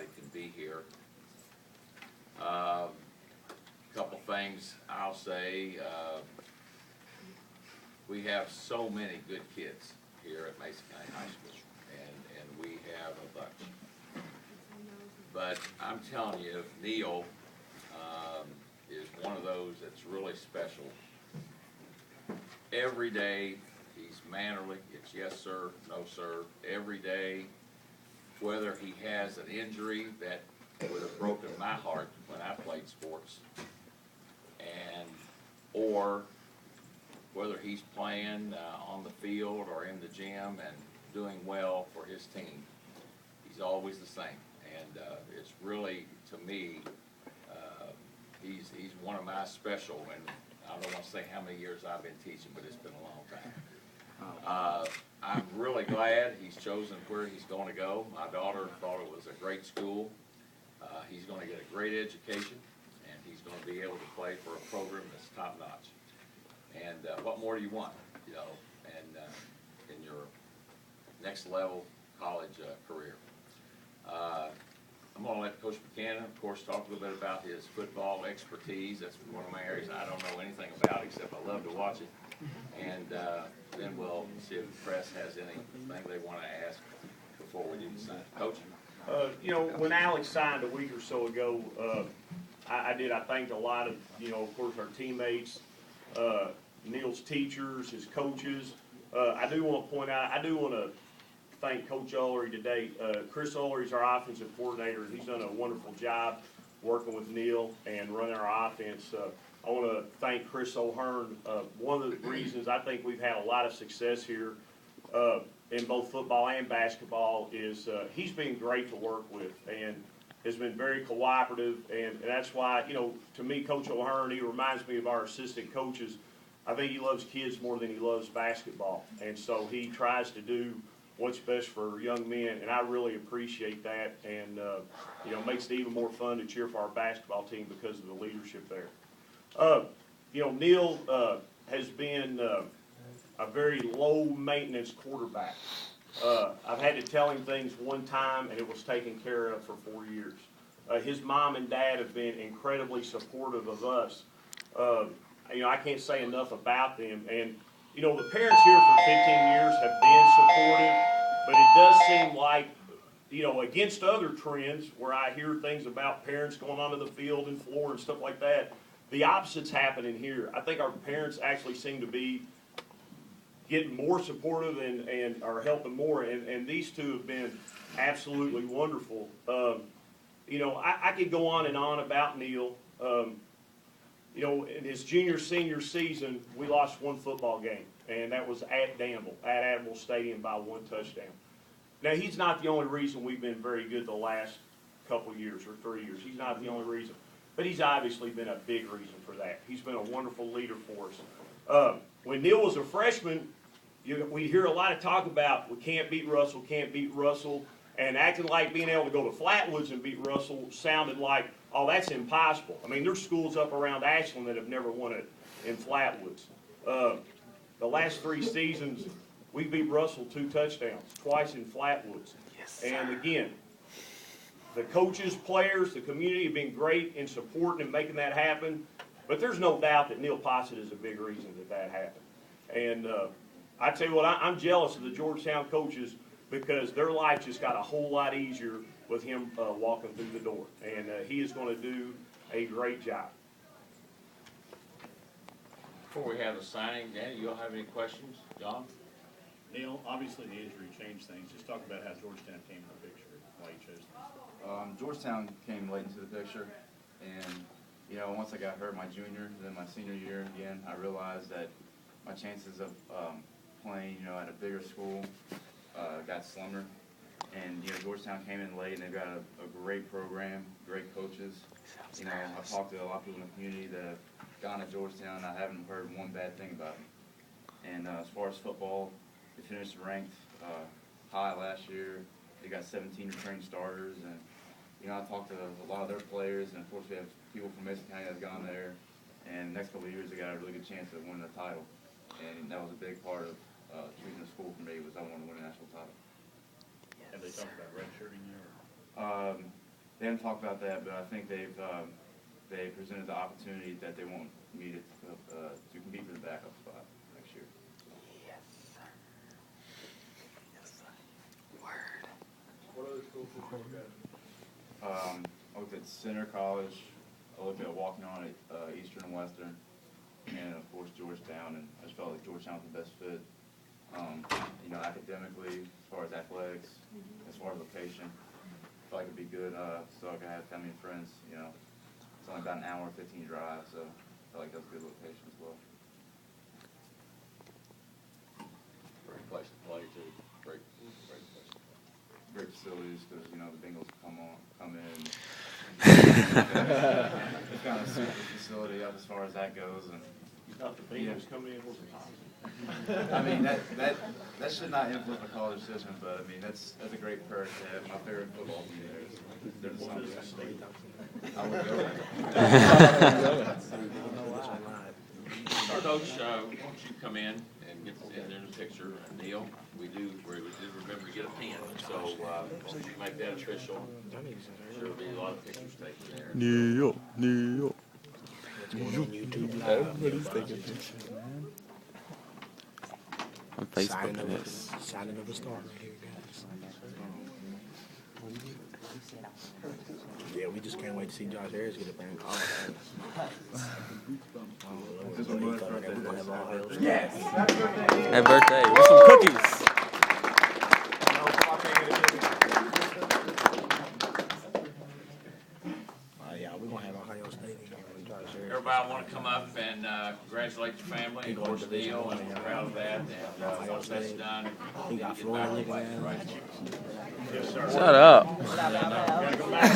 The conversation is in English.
everybody can be here. Couple things I'll say. We have so many good kids here at Mason County High School, and we have a bunch. But I'm telling you, Neal is one of those that's really special. Every day, he's mannerly. It's yes, sir, no, sir. Every day, whether he has an injury that would have broken my heart when I played sports, or whether he's playing on the field or in the gym and doing well for his team, he's always the same. And it's really, to me, he's one of my special, and I don't want to say how many years I've been teaching, but it's been a long time. I'm really glad he's chosen where he's going to go. My daughter thought it was a great school. He's going to get a great education, and he's going to be able to play for a program that's top notch. And what more do you want, you know, and in your next level college career? I'm going to let Coach Buchanan, of course, talk a little bit about his football expertise. That's one of my areas I don't know anything about, except I love to watch it. And then we'll see if the press has anything they want to ask before we do the sign. Coach? You know, when Alex signed a week or so ago, I thanked a lot of, you know, of course, our teammates, Neal's teachers, his coaches. I do want to point out, I do want to thank Coach Ullery today. Chris Ullery is our offensive coordinator. He's done a wonderful job working with Neal and running our offense. I want to thank Chris O'Hearn. One of the reasons I think we've had a lot of success here in both football and basketball is he's been great to work with and has been very cooperative, and that's why, you know, to me, Coach O'Hearn, he reminds me of our assistant coaches. I think he loves kids more than he loves basketball, and so he tries to do what's best for young men, and I really appreciate that, and you know, makes it even more fun to cheer for our basketball team because of the leadership there. You know, Neal has been a very low-maintenance quarterback. I've had to tell him things one time, and it was taken care of for 4 years. His mom and dad have been incredibly supportive of us. You know, I can't say enough about them. And, you know, the parents here for 15 years have been supportive, but it does seem like, you know, against other trends where I hear things about parents going onto the field and floor and stuff like that, the opposite's happening here. I think our parents actually seem to be getting more supportive and are helping more, and these two have been absolutely wonderful. You know, I could go on and on about Neal. You know, in his junior-senior season, we lost one football game, and that was at Danville, at Admiral Stadium by 1 touchdown. Now, he's not the only reason we've been very good the last couple years or 3 years. He's not the only reason. But he's obviously been a big reason for that. He's been a wonderful leader for us. When Neal was a freshman, we hear a lot of talk about we can't beat Russell, and acting like being able to go to Flatwoods and beat Russell sounded like, oh, that's impossible. I mean, there's schools up around Ashland that have never won it in Flatwoods. The last 3 seasons, we beat Russell 2 touchdowns, twice in Flatwoods. Yes, and again, the coaches, players, the community have been great in supporting and making that happen. But there's no doubt that Neal Pawsat is a big reason that happened. And I tell you what, I'm jealous of the Georgetown coaches because their life just got a whole lot easier with him walking through the door. And he is going to do a great job. Before we have the signing, Danny, you all have any questions? John? Neal, obviously the injury changed things. Just talk about how Georgetown came in the picture, why you chose this. Georgetown came late into the picture, and you know, once I got hurt my junior, then my senior year again, I realized that my chances of playing, you know, at a bigger school got slimmer. And you know, Georgetown came in late, and they've got a great program, great coaches. You know, I've talked to a lot of people in the community that have gone to Georgetown. I haven't heard one bad thing about them. And as far as football, they finished ranked high last year. They got 17 returning starters, and you know, I talked to a lot of their players, and of course we have people from Mason County that have gone there. And the next couple of years, they got a really good chance of winning the title. And that was a big part of choosing the school for me, was I wanted to win a national title. Have they talked about redshirting you? they haven't talked about that, but I think they presented the opportunity that they want me to compete for the backup spot next year. What other schools did you look at? I looked at Center College, I looked at walking on at Eastern and Western, and of course Georgetown, and I just felt like Georgetown was the best fit. You know, academically, as far as athletics, as far as location, I felt like it'd be good, so I could have family and friends, you know. It's only about an hour and 15 drive, so I felt like that was a good location as well. Great place to play too. Great place to play. Great facilities, because, you know, the Bengals come in. It's kind of a super facility up as far as that goes, and You thought the Bengals come in was a positive. I mean, that should not influence my college decision, but I mean, that's a great perk to have my favorite football team there. There's something I would go there. Coach, why don't you come in and get in there in the picture, Neal? We did remember to get a pen, so you make that official. Sure will be a lot of pictures taken there. Neal. Everybody's taking pictures, man. On Facebook it is. Signing of a star right here, guys. Yeah, we just can't wait to see Josh Harris get a bank call. Yes! Happy birthday. With some cookies. Yeah, we're gonna have Ohio State in here with Josh Harris. Everybody want to come up and congratulate your family, and coach Neal, and we're proud of that. And once that's done, He got Florida looking at him. right. Yes, sir. Shut up. Gotta go back.